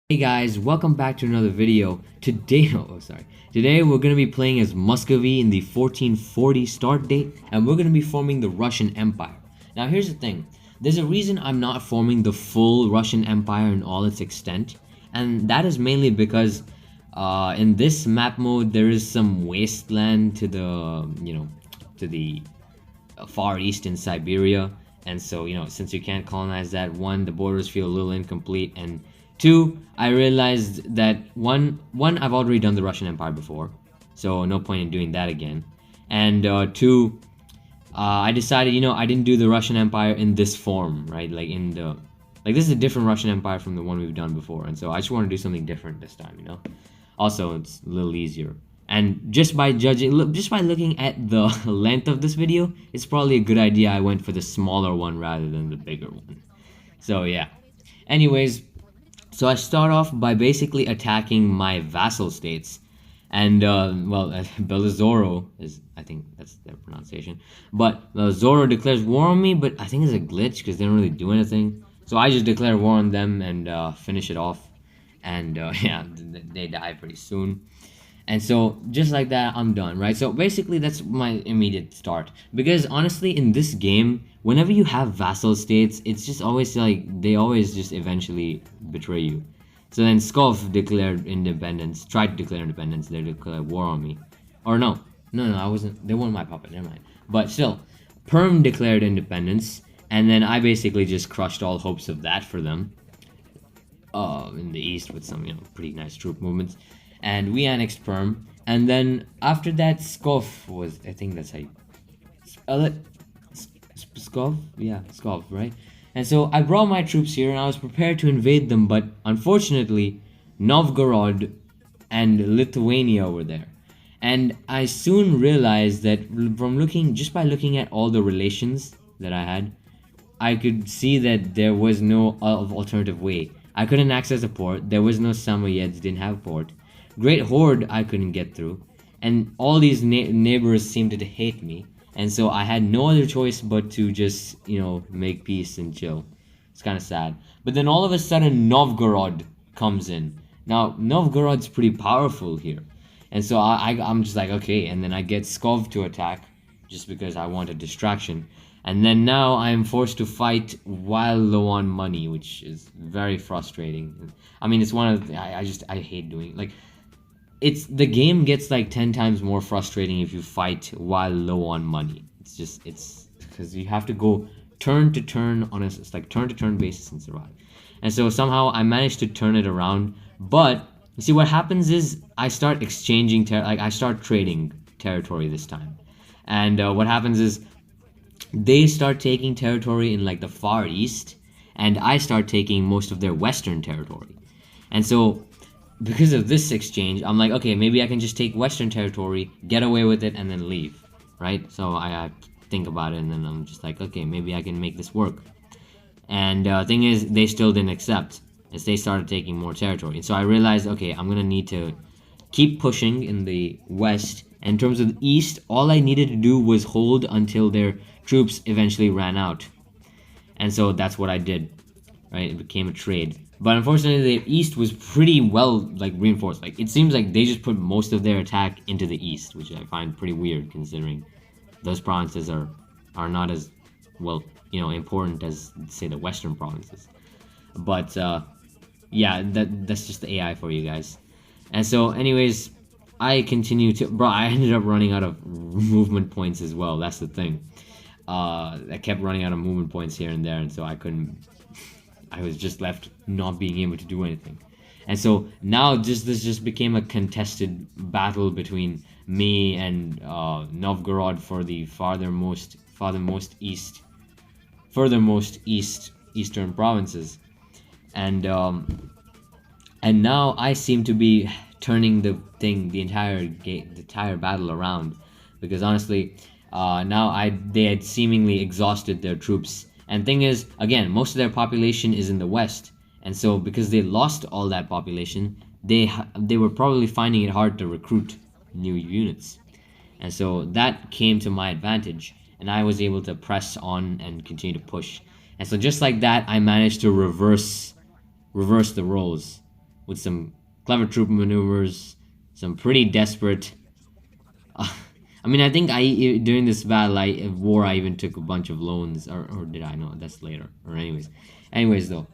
Hey guys, welcome back to another video. Today we're going to be playing as Muscovy in the 1440 start date, and we're going to be forming the Russian Empire. Now here's the thing, there's a reason I'm not forming the full Russian Empire in all its extent, and that is mainly because in this map mode there is some wasteland to the far east in Siberia, and so since you can't colonize that, one, the borders feel a little incomplete, and two, I realized that one I've already done the Russian Empire before, so no point in doing that again, and two, I decided I didn't do the Russian Empire in this form, right? This is a different Russian Empire from the one we've done before, and so I just want to do something different this time. Also, it's a little easier. And just by looking at the length of this video, it's probably a good idea I went for the smaller one rather than the bigger one. So yeah. Anyways, so I start off by basically attacking my vassal states. And, Belazoro is, I think that's their pronunciation. But Zoro declares war on me, but I think it's a glitch because they don't really do anything. So I just declare war on them and finish it off. And yeah, they die pretty soon. And so just like that, I'm done, right? So basically that's my immediate start, because honestly in this game, whenever you have vassal states, it's just always like they always just eventually betray you. So then Skov declared independence, tried to declare independence, they declared war on me. Or no, I wasn't, they weren't my puppet, never mind. But still, Perm declared independence, and then I basically just crushed all hopes of that for them in the east with some pretty nice troop movements. And we annexed Perm, and then after that Skov was, I think that's how you spell it, Skov? Yeah, Skov, right? And so I brought my troops here and I was prepared to invade them, but unfortunately Novgorod and Lithuania were there. And I soon realized that just by looking at all the relations that I had, I could see that there was no alternative way. I couldn't access a port, there was no Samoyeds, didn't have a port. Great Horde I couldn't get through, and all these neighbors seemed to hate me, and so I had no other choice but to just make peace and chill. It's kind of sad. But then all of a sudden Novgorod comes in. Now Novgorod's pretty powerful here, and so I'm just like, okay. And then I get Skov to attack just because I want a distraction, and then now I am forced to fight while low on money, which is very frustrating. I mean, it's one of the, I hate doing, like, the game gets like 10 times more frustrating if you fight while low on money. It's because you have to go turn to turn on it's like turn to turn basis and survive. And so somehow I managed to turn it around. But you see, what happens is I start exchanging I start trading territory this time. And what happens is they start taking territory in like the far east, and I start taking most of their western territory. And so because of this exchange, I'm like, okay, maybe I can just take western territory, get away with it, and then leave, right? So I think about it, and then I'm just like, okay, maybe I can make this work. And thing is, they still didn't accept, as they started taking more territory. And so I realized, okay, I'm gonna need to keep pushing in the west. And in terms of the east, all I needed to do was hold until their troops eventually ran out. And so that's what I did, right? It became a trade. But unfortunately, the east was pretty well reinforced. Like, it seems like they just put most of their attack into the east, which I find pretty weird considering those provinces are not as well important as, say, the western provinces. But yeah, that's just the AI for you guys. And so anyways, I ended up running out of movement points as well. That's the thing. I kept running out of movement points here and there, and so I was just left not being able to do anything. And so now this just became a contested battle between me and Novgorod for the furthermost eastern provinces. And now I seem to be turning the entire battle around, because honestly now they had seemingly exhausted their troops. And thing is, again, most of their population is in the west, and so because they lost all that population, they were probably finding it hard to recruit new units. And so that came to my advantage, and I was able to press on and continue to push. And so just like that, I managed to reverse the roles. with some clever troop maneuvers, some pretty desperate. I mean, I think during this war, I even took a bunch of loans, or did I? No, that's later. Or anyways though,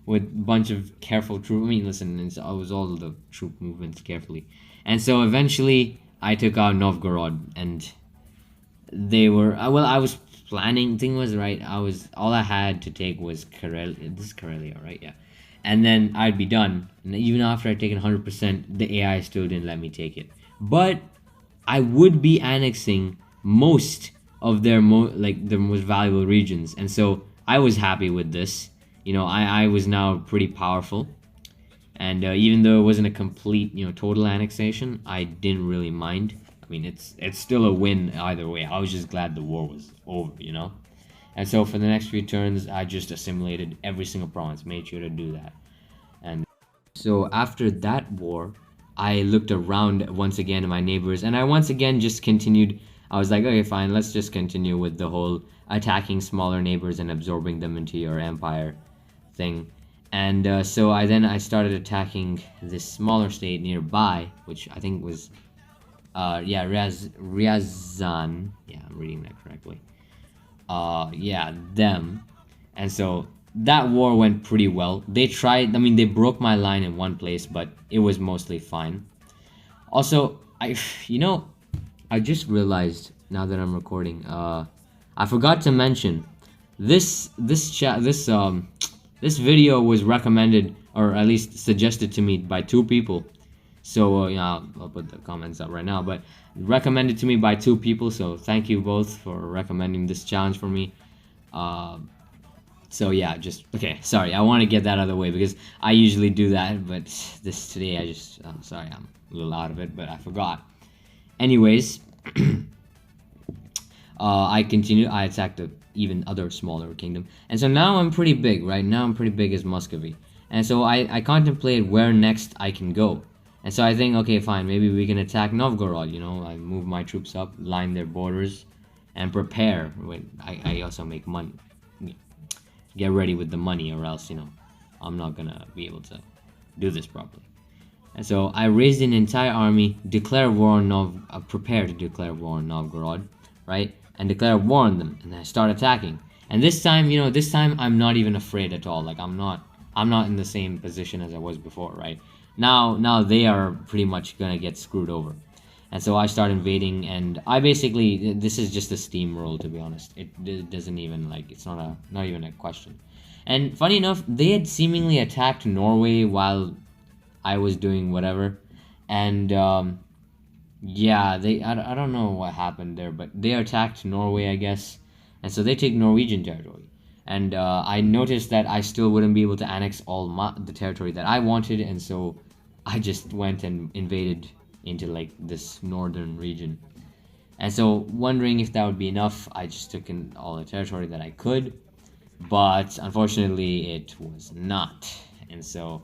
with a bunch of careful troop. I mean, listen, I was all the troop movements carefully, and so eventually I took out Novgorod, and they were well. I was planning. Thing was right. All I had to take was Karelia. This is Karelia, right? Yeah, and then I'd be done. And even after I'd taken 100%, the AI still didn't let me take it. But I would be annexing most of their their most valuable regions, and so I was happy with this. You know, I was now pretty powerful, and even though it wasn't a complete, total annexation, I didn't really mind. I mean, it's still a win either way. I was just glad the war was over, And so for the next few turns, I just assimilated every single province, made sure to do that. And so after that war, I looked around once again at my neighbors, and I once again just continued. I was like, okay, fine, let's just continue with the whole attacking smaller neighbors and absorbing them into your empire thing. And so I started attacking this smaller state nearby, which I think was, Ryazan. Yeah, I'm reading that correctly. Yeah, them. And so that war went pretty well. They broke my line in one place, but it was mostly fine. Also, I just realized now that I'm recording, I forgot to mention this video was recommended, or at least suggested to me by 2 people. So I'll put the comments up right now, but recommended to me by 2 people. So thank you both for recommending this challenge for me. So yeah, okay. Sorry, I want to get that out of the way because I usually do that, but today I'm sorry, I'm a little out of it, but I forgot. Anyways, I continued. I attacked even other smaller kingdom, and so now I'm pretty big. Right now, I'm pretty big as Muscovy, and so I contemplated where next I can go. And so I think, okay, fine, maybe we can attack Novgorod. I move my troops up, line their borders, and prepare. I also make money. Get ready with the money, or else I'm not gonna be able to do this properly. And so I raised an entire army, prepare to declare war on Novgorod, right? And declare war on them, and I start attacking. And this time, I'm not even afraid at all. Like I'm not in the same position as I was before, right? Now they are pretty much gonna get screwed over. And so I start invading, and this is just a steamroll, to be honest. It doesn't even, it's not even a question. And funny enough, they had seemingly attacked Norway while I was doing whatever. And yeah, I don't know what happened there, but they attacked Norway, I guess. And so they take Norwegian territory. And I noticed that I still wouldn't be able to annex all the territory that I wanted, and so I just went and invaded into this northern region. And so wondering if that would be enough, I just took in all the territory that I could, but unfortunately it was not. And so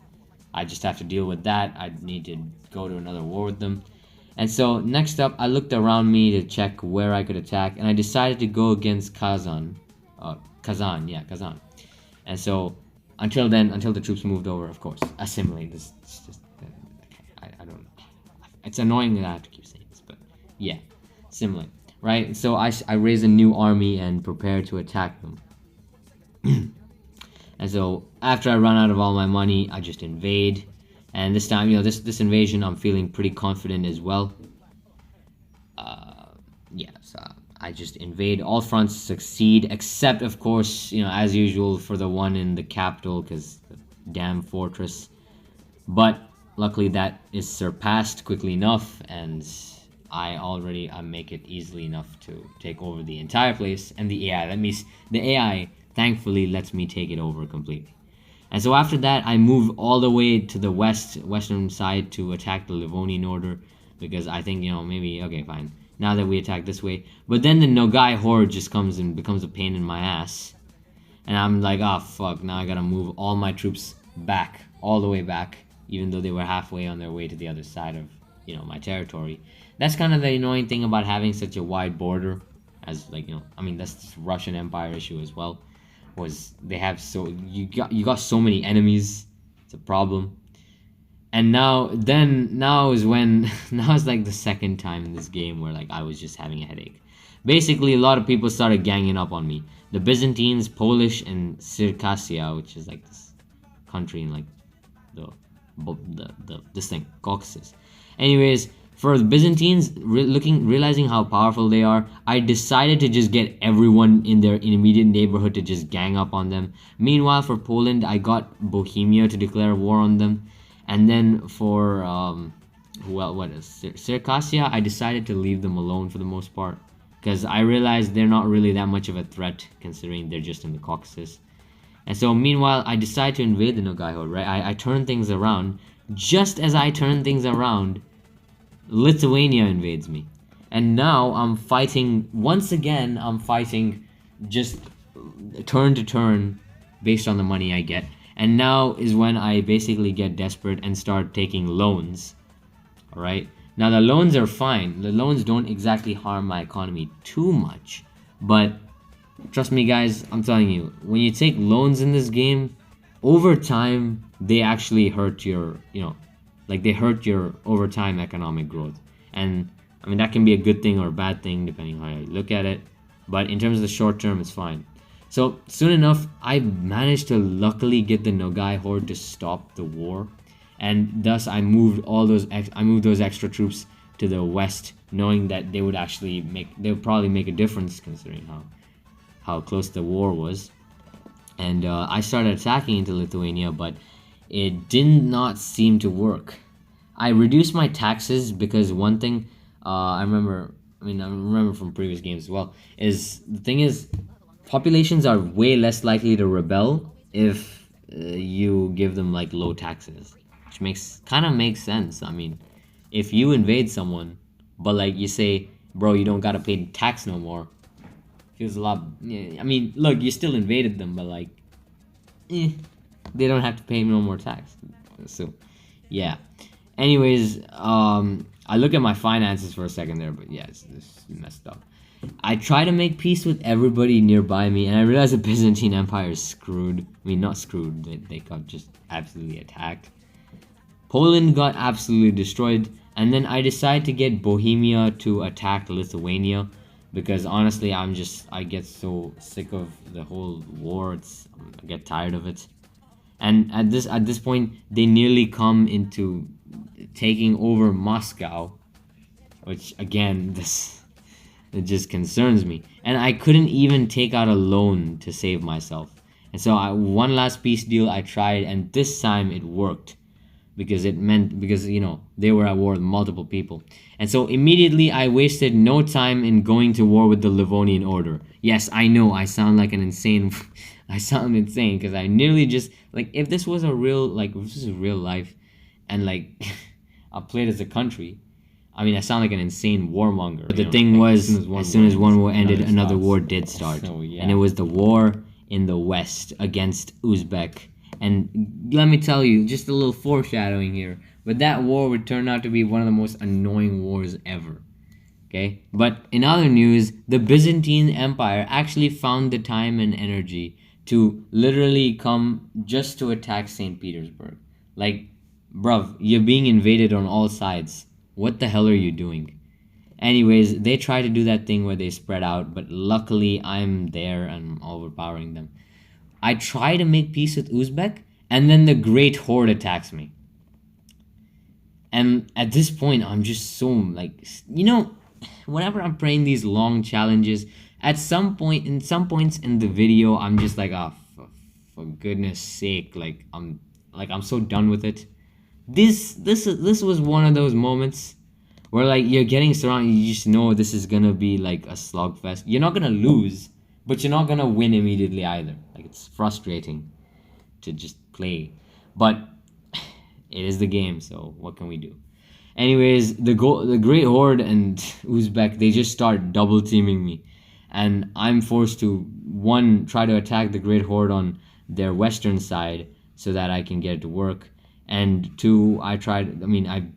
I just have to deal with that. I need to go to another war with them. And so next up, I looked around me to check where I could attack, and I decided to go against Kazan. Kazan. And so until the troops moved over, of course, assimilate. This it's just I don't. It's annoying that I have to keep saying this, but yeah, assimilate, right? So I raise a new army and prepare to attack them. And so after I run out of all my money, I just invade. And this time, this invasion, I'm feeling pretty confident as well. Yeah, so I just invade. All fronts succeed, except, of course, as usual, for the one in the capital, because the damn fortress. But luckily, that is surpassed quickly enough, and I make it easily enough to take over the entire place. And the AI thankfully lets me take it over completely. And so after that, I move all the way to the western side to attack the Livonian order, because I think, maybe, okay, fine, now that we attack this way. But then the Nogai horde just comes and becomes a pain in my ass. And I'm like, oh, fuck, now I gotta move all my troops back, all the way back, even though they were halfway on their way to the other side of, my territory. That's kind of the annoying thing about having such a wide border, as, that's the Russian Empire issue as well. Was they have you got so many enemies. It's a problem. And now is when now is like the second time in this game where like I was just having a headache. Basically, a lot of people started ganging up on me. The Byzantines, Polish, and Circassia, which is like this country in like the this thing, Caucasus. Anyways, for the Byzantines, realizing how powerful they are, I decided to just get everyone in their immediate neighborhood to just gang up on them. Meanwhile, for Poland, I got Bohemia to declare war on them. And then for Circassia, I decided to leave them alone for the most part, because I realized they're not really that much of a threat considering they're just in the Caucasus. And so meanwhile, I decided to invade the Nogai Horde, right? I turned things around. Just as I turned things around, Lithuania invades me. And now I'm fighting, once again, I'm fighting just turn to turn based on the money I get. And now is when I basically get desperate and start taking loans. Alright? Now the loans are fine. The loans don't exactly harm my economy too much. But trust me guys, I'm telling you, when you take loans in this game, over time, they actually hurt your, like they hurt your over time economic growth. And I mean, that can be a good thing or a bad thing depending on how you look at it. But in terms of the short term, it's fine. So soon enough, I managed to luckily get the Nogai Horde to stop the war, and thus I moved those extra troops to the west, knowing that they would probably make a difference considering how close the war was. And I started attacking into Lithuania, but it did not seem to work. I reduced my taxes because one thing I remember from previous games as well, is the thing is, populations are way less likely to rebel if you give them like low taxes, which kind of makes sense. I mean, if you invade someone, but like you say, bro, you don't gotta pay tax no more, feels a lot. I mean, look, you still invaded them, but like, they don't have to pay no more tax. So, yeah. Anyways, I look at my finances for a second there, but yeah, this is messed up. I try to make peace with everybody nearby me, and I realize the Byzantine Empire is screwed. I mean, not screwed, they got just absolutely attacked. Poland got absolutely destroyed, and then I decided to get Bohemia to attack Lithuania, because honestly, I get so sick of the whole war. I get tired of it. And at this point, they nearly come into taking over Moscow, which again, it just concerns me. And I couldn't even take out a loan to save myself. And so one last peace deal I tried, and this time it worked. Because they were at war with multiple people. And so immediately I wasted no time in going to war with the Livonian Order. Yes, I know I sound like an insane I sound insane because I nearly just like, if this was real life and like I played as a country, I mean, I sound like an insane warmonger. But the thing was, as soon as one war ended, another war did start. So, yeah. And it was the war in the west against Uzbek. And let me tell you, just a little foreshadowing here, but that war would turn out to be one of the most annoying wars ever. Okay? But in other news, the Byzantine Empire actually found the time and energy to literally come just to attack St. Petersburg. Like, bruv, you're being invaded on all sides. What the hell are you doing? Anyways, they try to do that thing where they spread out, but luckily I'm there and I'm overpowering them. I try to make peace with Uzbek, and then the Great Horde attacks me. And at this point, I'm just so like, whenever I'm playing these long challenges, in some points in the video, I'm just like, for goodness sake, I'm so done with it. This was one of those moments where like you're getting surrounded, you just know this is gonna be like a slugfest. You're not gonna lose, but you're not gonna win immediately either. Like, it's frustrating to just play, but it is the game, so what can we do? Anyways, the Great Horde and Uzbek, they just start double teaming me, and I'm forced to, one, try to attack the Great Horde on their western side so that I can get it to work, and two, I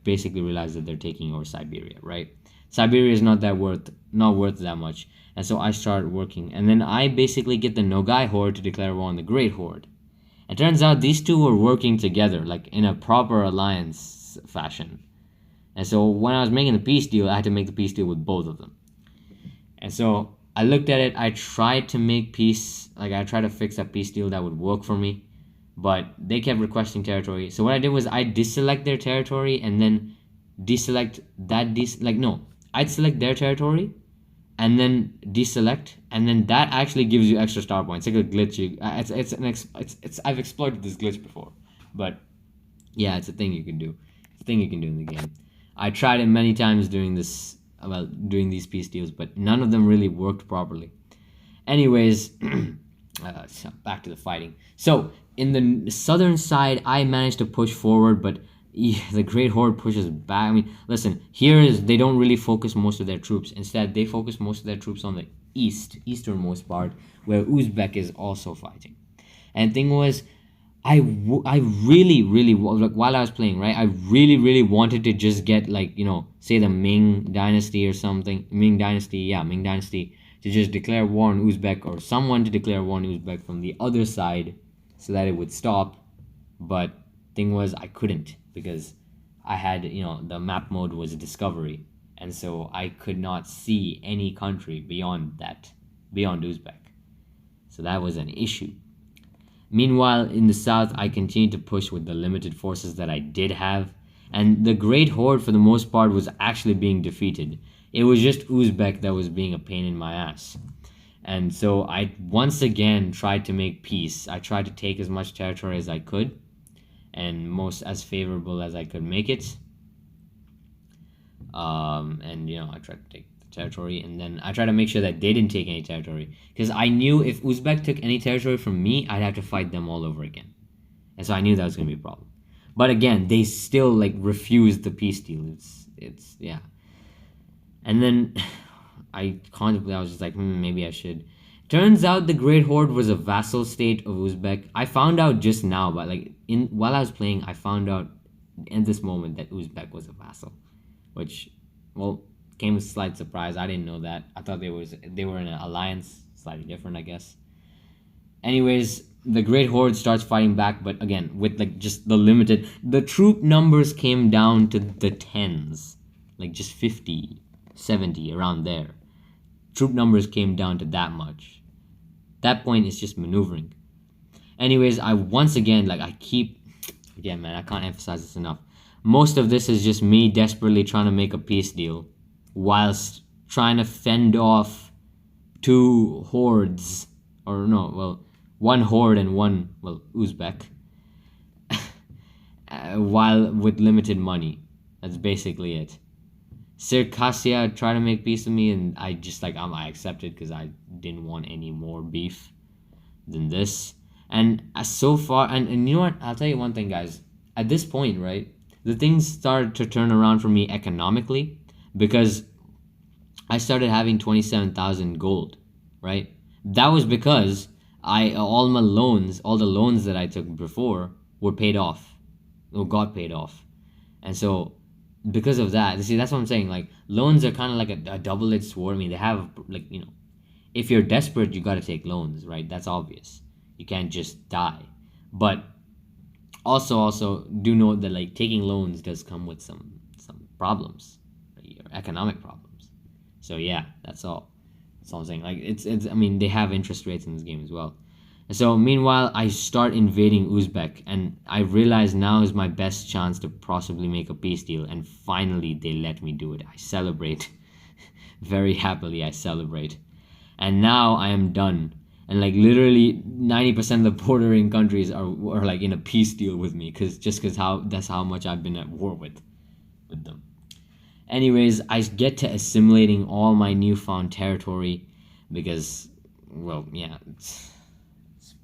basically realized that they're taking over Siberia, right? Siberia is not worth that much. And so I start working, and then I basically get the Nogai Horde to declare war on the Great Horde. It turns out these two were working together, like in a proper alliance fashion. And so when I was making the peace deal, I had to make the peace deal with both of them. And so I looked at it, I tried to make peace, like I tried to fix a peace deal that would work for me, but they kept requesting territory. So what I did was I deselect their territory and then deselect that, I'd select their territory and then deselect, and then that actually gives you extra star points. It's like a glitch. I've exploited this glitch before, but yeah, it's a thing you can do. It's a thing you can do in the game. I tried it many times doing these peace deals, but none of them really worked properly. Anyways, so back to the fighting. So in the southern side, I managed to push forward, but the Great Horde pushes back. I mean, listen, they don't really focus most of their troops. Instead, they focus most of their troops on the easternmost part, where Uzbek is also fighting. And the thing was, I really, like, while I was playing, right, I really wanted to just get, like, say the Ming Dynasty or something. Ming Dynasty, to just declare war on Uzbek, or someone to declare war on Uzbek from the other side so that it would stop. But thing was, I couldn't, because I had, the map mode was discovery. And so I could not see any country beyond Uzbek. So that was an issue. Meanwhile, in the south, I continued to push with the limited forces that I did have, and the Great Horde, for the most part, was actually being defeated. It was just Uzbek that was being a pain in my ass. And so I once again tried to make peace. I tried to take as much territory as I could, and as favorable as I could make it. I tried to take territory, and then I try to make sure that they didn't take any territory, because I knew if Uzbek took any territory from me, I'd have to fight them all over again, and so I knew that was going to be a problem. But again, they still refused the peace deal. It's yeah. And then I was just like, maybe I should. Turns out the Great Horde was a vassal state of Uzbek. I found out just now, but while I was playing, I found out in this moment that Uzbek was a vassal, which, well, came as a slight surprise. I didn't know that. I thought they were in an alliance, slightly different, I guess. Anyways, the Great Horde starts fighting back, but again, with just the troop numbers came down to the tens, just 50, 70, around there. Troop numbers came down to that much. That point is just maneuvering. Anyways, I once again, I can't emphasize this enough. Most of this is just me desperately trying to make a peace deal, whilst trying to fend off two hordes, one horde and one, Uzbek, while with limited money. That's basically it. Circassia tried to make peace with me, and I just, I accepted, because I didn't want any more beef than this. And so far, and you know what, I'll tell you one thing, guys. At this point, right, the things started to turn around for me economically, because I started having 27,000 gold, right? That was because all the loans that I took before were paid off, or got paid off. And so because of that, see, that's what I'm saying, loans are kind of like a double-edged sword. I mean, they have, if you're desperate, you got to take loans, right? That's obvious. You can't just die. But also do note that taking loans does come with some problems, right? Economic problems. So yeah, that's all I'm saying. I mean, they have interest rates in this game as well. And so meanwhile, I start invading Uzbek, and I realize now is my best chance to possibly make a peace deal, and finally they let me do it. I celebrate. Very happily I celebrate. And now I am done. And literally 90% of the bordering countries are in a peace deal with me, because that's how much I've been at war with them. Anyways, I get to assimilating all my newfound territory, because,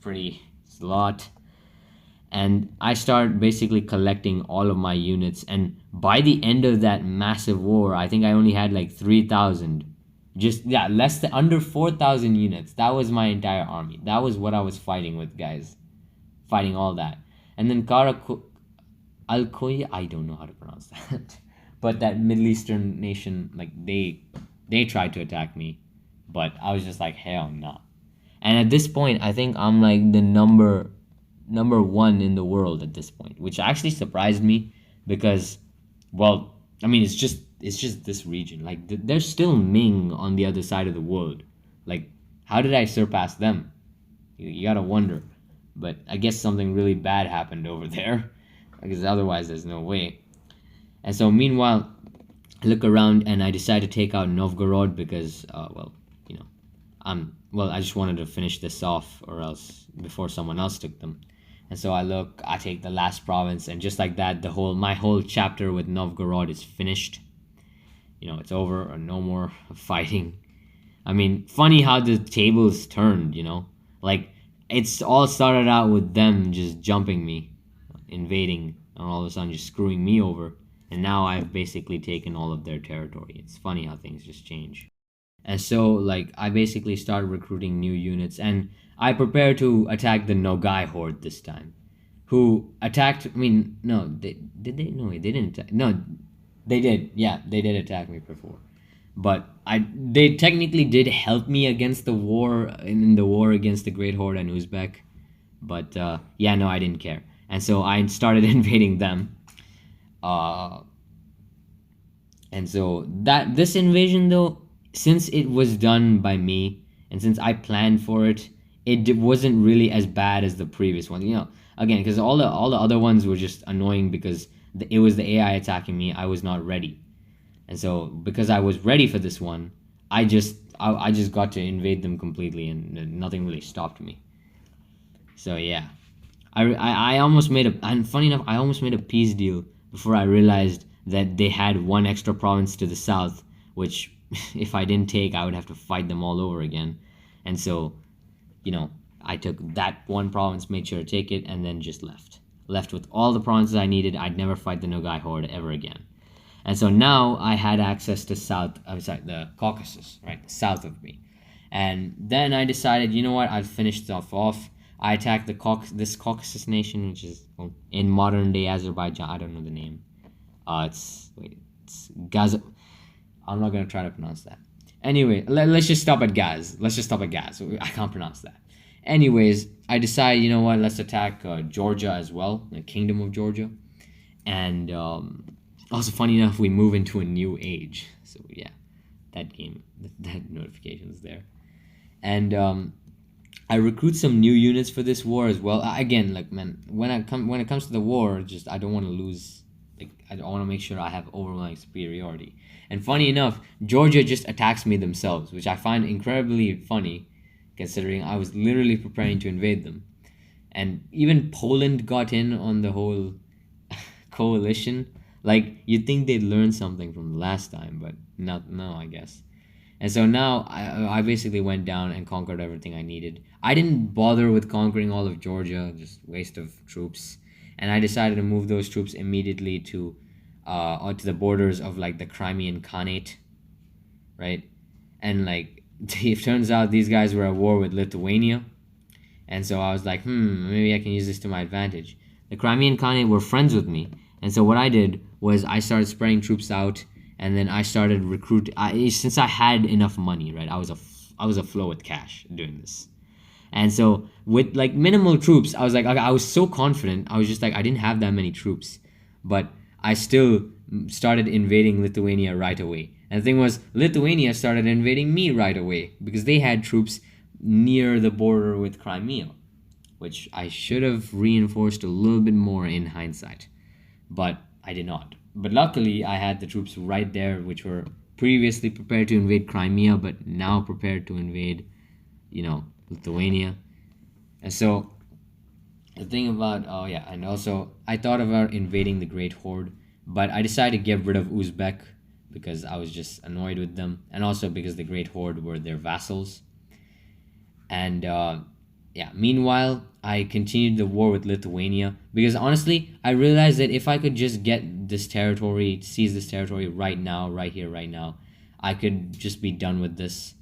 it's a lot. And I start basically collecting all of my units, and by the end of that massive war, I think I only had 3,000. Under 4,000 units. That was my entire army. That was what I was fighting with, guys. Fighting all that. And then Alkoya, I don't know how to pronounce that. But that Middle Eastern nation, they tried to attack me. But I was just hell no. And at this point, I think I'm the number number one in the world at this point, which actually surprised me because, well, I mean, it's just this region. Like there's still Ming on the other side of the world. Like, how did I surpass them? You gotta wonder. But I guess something really bad happened over there, because otherwise there's no way. And so meanwhile, I look around and I decide to take out Novgorod because, well, you know, I just wanted to finish this off, or else before someone else took them. And so I take the last province, and just like that, my whole chapter with Novgorod is finished. You know, it's over, or no more fighting. I mean, funny how the tables turned, you know? Like, it's all started out with them just jumping me, invading, and all of a sudden just screwing me over. And now I've basically taken all of their territory. It's funny how things just change. And so, like, I basically started recruiting new units, and I prepare to attack the Nogai horde this time, who attacked. I mean, no, did they? No, they didn't. No, they did. Yeah, they did attack me before, but they technically did help me against the war in the war against the Great Horde and Uzbek, but yeah, no, I didn't care, and so I started invading them. And so this invasion, though, since it was done by me and since I planned for it, it wasn't really as bad as the previous one. You know, again, because all the other ones were just annoying because it was the AI attacking me. I was not ready, and so because I was ready for this one, I just got to invade them completely, and nothing really stopped me. So yeah, I almost made and funny enough, I almost made a peace deal before I realized that they had one extra province to the south, which if I didn't take, I would have to fight them all over again. And so, you know, I took that one province, made sure to take it, and then just left. Left with all the provinces I needed. I'd never fight the Nogai horde ever again. And so now I had access to the Caucasus, right, south of me. And then I decided, you know what, I'll finish stuff off. I attacked this Caucasus nation, which is in modern day Azerbaijan. I don't know the name. It's Gaz. I'm not gonna try to pronounce that. Anyway, let's just stop at Gaz. Let's just stop at Gaz. I can't pronounce that. Anyways, I decided, you know what, let's attack Georgia as well, the Kingdom of Georgia. And also, funny enough, we move into a new age. So yeah, that notification is there. And I recruit some new units for this war as well. Again, like, man, when it comes to the war, just I don't want to lose. Like, I want to make sure I have overwhelming superiority. And funny enough, Georgia just attacks me themselves, which I find incredibly funny, considering I was literally preparing to invade them. And even Poland got in on the whole coalition. Like, you'd think they'd learn something from the last time, but no, I guess. And so now I basically went down and conquered everything I needed. I didn't bother with conquering all of Georgia, just waste of troops. And I decided to move those troops immediately to the borders of, like, the Crimean Khanate, right? And, like, it turns out these guys were at war with Lithuania. And so I was like, maybe I can use this to my advantage. The Crimean Khanate were friends with me. And so what I did was I started spreading troops out, and then I started since I had enough money, right? I was afloat with cash doing this. And so with, like, minimal troops, I was so confident. I was just like, I didn't have that many troops, but I still started invading Lithuania right away. And the thing was, Lithuania started invading me right away because they had troops near the border with Crimea, which I should have reinforced a little bit more in hindsight, but I did not. But luckily, I had the troops right there, which were previously prepared to invade Crimea, but now prepared to invade, Lithuania. And so the thing about, and also I thought about invading the Great Horde, but I decided to get rid of Uzbek because I was just annoyed with them, and also because the Great Horde were their vassals. And meanwhile, I continued the war with Lithuania because honestly, I realized that if I could just get this territory, seize this territory right now, right here, right now, I could just be done with this.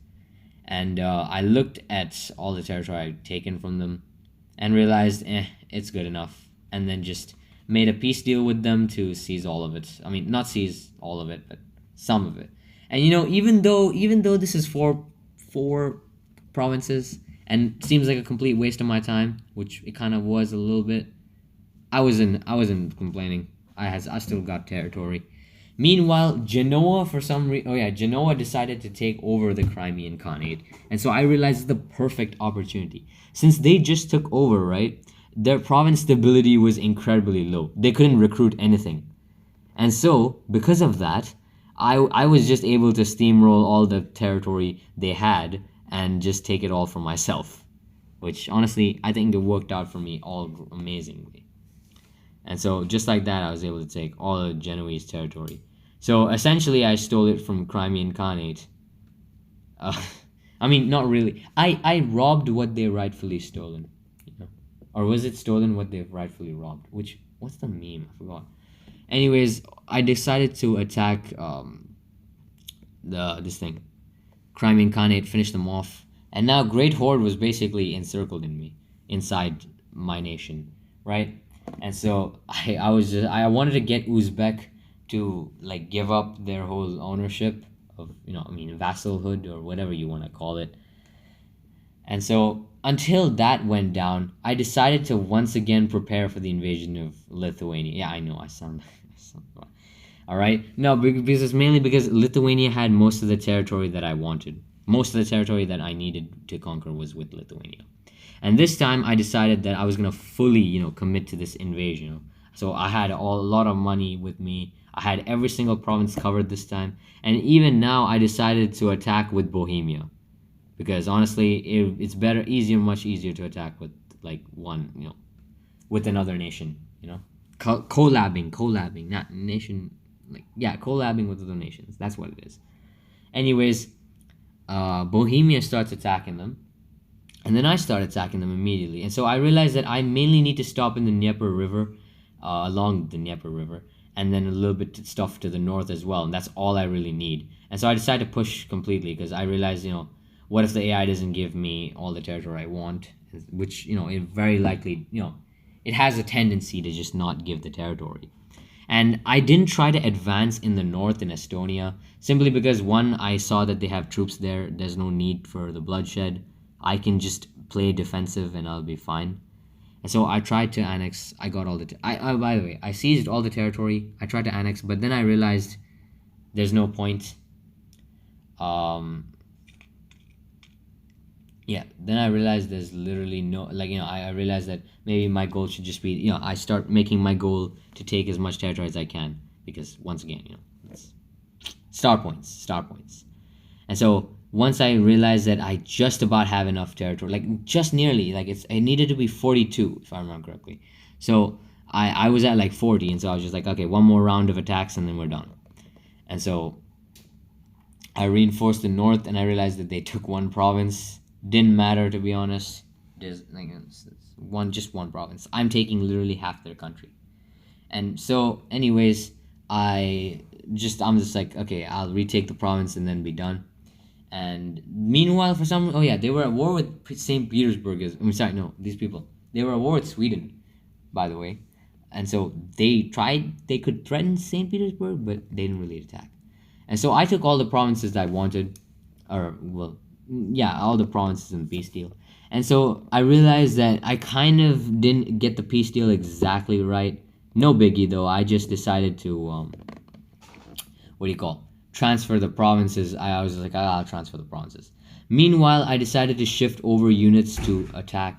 And I looked at all the territory I'd taken from them and realized, it's good enough. And then just made a peace deal with them to seize all of it. I mean, not seize all of it, but some of it. And even though this is four provinces, and it seems like a complete waste of my time, which it kind of was a little bit. I wasn't complaining. I still got territory. Meanwhile, Genoa for some reason, Genoa decided to take over the Crimean Khanate, and so I realized the perfect opportunity. Since they just took over, right? Their province stability was incredibly low. They couldn't recruit anything, and so because of that, I was just able to steamroll all the territory they had and just take it all for myself, which honestly I think it worked out for me all amazingly. And so just like that, I was able to take all of Genoese territory. So essentially, I stole it from Crimean Khanate. Uh, I mean, not really. I robbed what they rightfully stolen, you know, or was it stolen what they've rightfully robbed? What's the meme? I forgot. Anyways, I decided to attack this thing, Crimean Khanate, finish them off, and now Great Horde was basically encircled in me inside my nation, right? And so I wanted to get Uzbek to like give up their whole ownership of, vassalhood or whatever you want to call it. And so until that went down, I decided to once again prepare for the invasion of Lithuania. Yeah, I know I sound all right. No, because it's mainly because Lithuania had most of the territory that I wanted. Most of the territory that I needed to conquer was with Lithuania. And this time I decided that I was gonna fully, commit to this invasion. So I had a lot of money with me. I had every single province covered this time. And even now I decided to attack with Bohemia. Because honestly, it's much easier to attack with like one, with another nation, collabing, not nation, collabing with other nations. That's what it is. Anyways, Bohemia starts attacking them. And then I start attacking them immediately. And so I realized that I mainly need to stop in the Dnieper River, along the Dnieper River, and then a little bit of stuff to the north as well. And that's all I really need. And so I decided to push completely because I realized, what if the AI doesn't give me all the territory I want? Which, it very likely, it has a tendency to just not give the territory. And I didn't try to advance in the north in Estonia, simply because, one, I saw that they have troops there. There's no need for the bloodshed. I can just play defensive and I'll be fine. And so I tried to annex. I got all the... by the way, I seized all the territory. I tried to annex, but then I realized there's no point. Then I realized there's literally no... I realized that maybe my goal should just be... I start making my goal to take as much territory as I can. Because, once again, it's star points. And so... once I realized that I just about have enough territory, just nearly, it needed to be 42, if I remember correctly. So I was at 40, and so I was just like, okay, one more round of attacks and then we're done. And so I reinforced the north, and I realized that they took one province. Didn't matter, to be honest. There's just one province. I'm taking literally half their country. And so, anyways, I'm just like, okay, I'll retake the province and then be done. And meanwhile, they were at war with St. Petersburg. These people. They were at war with Sweden, by the way. And so they could threaten St. Petersburg, but they didn't really attack. And so I took all the provinces that I wanted, all the provinces in the peace deal. And so I realized that I kind of didn't get the peace deal exactly right. No biggie, though. I just decided to, transfer the provinces. I was like, I'll transfer the provinces. Meanwhile, I decided to shift over units to attack,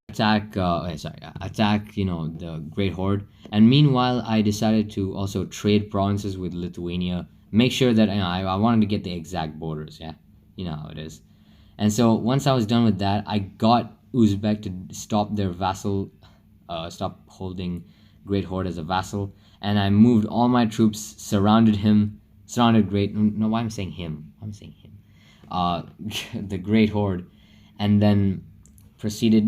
the Great Horde. And meanwhile, I decided to also trade provinces with Lithuania. Make sure that, I wanted to get the exact borders, yeah? You know how it is. And so once I was done with that, I got Uzbek to stop their vassal, stop holding Great Horde as a vassal. And I moved all my troops, surrounded why am I saying him? The Great Horde, and then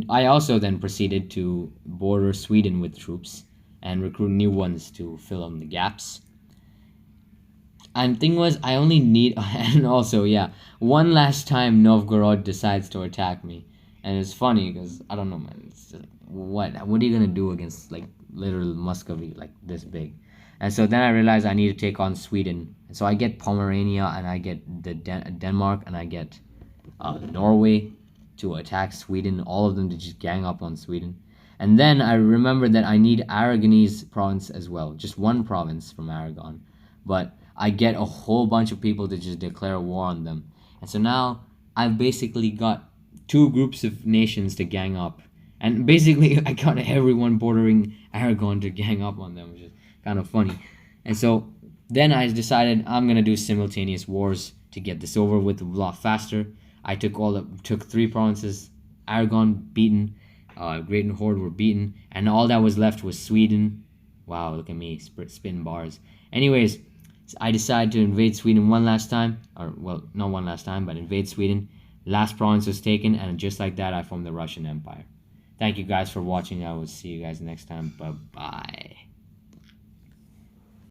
I also proceeded to border Sweden with troops and recruit new ones to fill in the gaps. And thing was, I only need, and also, one last time Novgorod decides to attack me. And it's funny because, I don't know, man, it's just, what are you gonna do against, literal Muscovy, this big? And so then I realized I need to take on Sweden. And so I get Pomerania, and I get the Denmark, and I get Norway. to attack Sweden, all of them to just gang up on Sweden. And then I remembered that I need Aragonese province as well, just one province from Aragon. But I get a whole bunch of people to just declare war on them. And so now I've basically got two groups of nations to gang up. And basically I got everyone bordering Aragon to gang up on them, which is kind of funny. And so then I decided I'm gonna do simultaneous wars to get this over with a lot faster. I took three provinces, Aragon beaten, Great and Horde were beaten, and all that was left was Sweden. Wow, look at me spitting bars. Anyways, I decided to invade Sweden one last time, or well, not one last time, but invade Sweden. Last province was taken, and just like that, I formed the Russian Empire. Thank you guys for watching. I will see you guys next time. Bye bye.